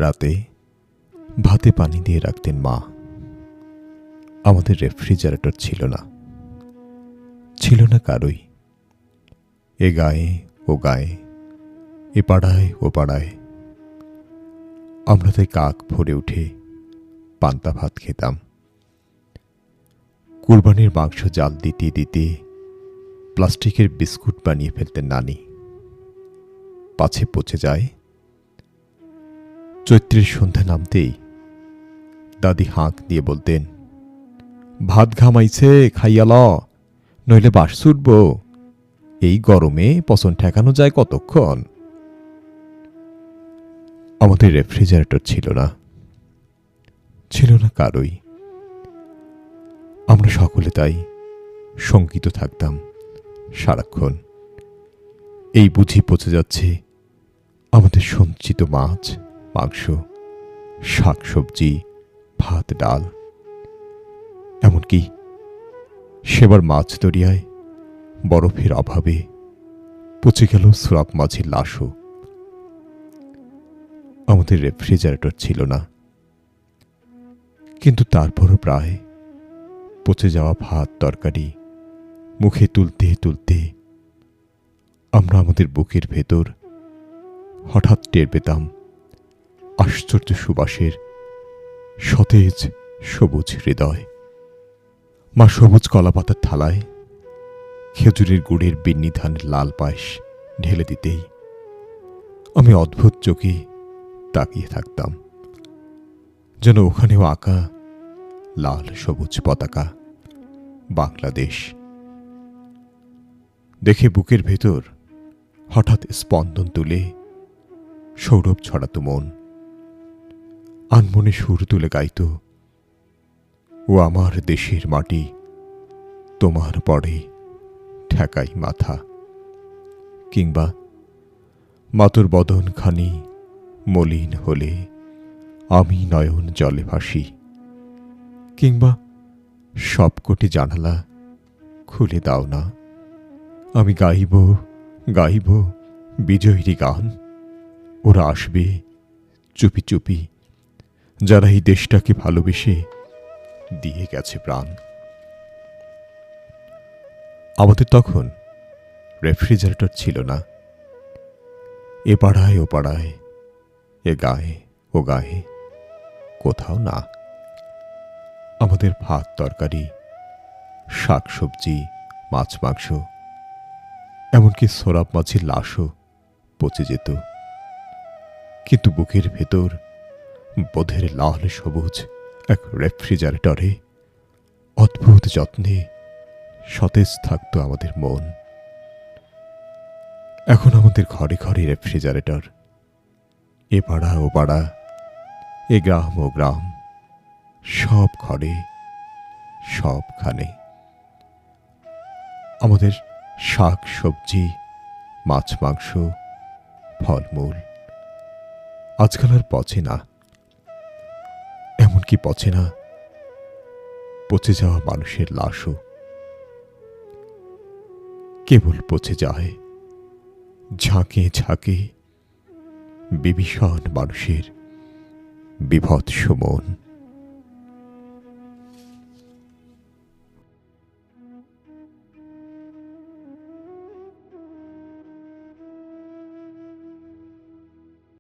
রাতে ভাতে পানি দিয়ে রাখতেন মা। আমাদের রেফ্রিজারেটর ছিল না, ছিল না কারোই। এ গায়ে ও গায়ে, এ পাড়ায় ও পাড়ায় আমরা তাই কাক ভরে উঠে পান্তা ভাত খেতাম। কুরবানির মাংস জাল দিতে দিতে প্লাস্টিকের বিস্কুট বানিয়ে ফেলতেন নানি, পাছে পচে যায়। চৈত্রের সন্ধ্যা নামতেই দাদি হাঁক দিয়ে বলতেন, ভাত ঘামাইছে, খাইয়া ল, নইলে বাস ছুটব। এই গরমে পচন ঠেকানো যায় কতক্ষণ। আমাদের রেফ্রিজারেটর ছিল না, ছিল না কারোই। আমরা সকলে তাই শঙ্কিত থাকতাম সারাক্ষণ। এই বুঝি পচে যাচ্ছে আমাদের সঞ্চিত মাছ, মাংস, শাকসবজি, ভাত, ডাল। এমনকি সেবার মাছ দরিয়ায় বরফের অভাবে পচে গেল সুরাব মাছের লাশও। আমাদের রেফ্রিজারেটর ছিল না, কিন্তু তারপরও প্রায় পচে যাওয়া ভাত তরকারি মুখে তুলতে তুলতে আমরা আমাদের বুকের ভেতর হঠাৎ টের পেতাম আশ্চর্য সুবাসের সতেজ সবুজ হৃদয়। মা সবুজ কলাপাতার থালায় খেজুরের গুড়ের বিন্নি ধানের লাল পায়েস ঢেলে দিতেই আমি অদ্ভুত চোখে তাকিয়ে থাকতাম, যেন ওখানেও আঁকা লাল সবুজ পতাকা, বাংলাদেশ। দেখে বুকের ভেতর হঠাৎ স্পন্দন তুলে সৌরভ ছড়াত মন। আনমনে সুর তুলে গাইত, ও আমার দেশের মাটি, তোমার পরে ঠেকাই মাথা। কিংবা মাতুর বদন খানি মলিন হলে আমি নয়ন জলে ভাসি। কিংবা সবকটি জানালা খুলে দাও না, আমি গাইব গাইব বিজয়ীর গান। ওরা আসবে চুপি চুপি, যারা এই দেশটাকে ভালোবেসে দিয়ে গেছে প্রাণ। আমাদের তখন রেফ্রিজারেটর ছিল না। এ পাড়ায় ও পাড়ায়, এ গায়ে ও গায়ে, কোথাও না। আমাদের ভাত তরকারি, শাকসবজি, মাছ মাংস, এমনকি সোরাব মাছের লাশও পচে যেত। কিন্তু বুকের ভেতর বোধের লাল সবুজ এক রেফ্রিজারেটরে অদ্ভুত যত্নে সতেজ থাকত আমাদের মন। এখন আমাদের ঘরে ঘরে রেফ্রিজারেটর। এ পাড়া ও পাড়া, এ গ্রাম ও গ্রাম, সব ঘরে সবখানে। আমাদের শাক সবজি, মাছ মাংস, ফলমূল আজকাল আর পচে না। এমনকি পচে না পচে যাওয়া মানুষের লাশও। কেবল পচে যায় ঝাঁকে ঝাঁকে বিভীষণ মানুষের বিভৎস মন।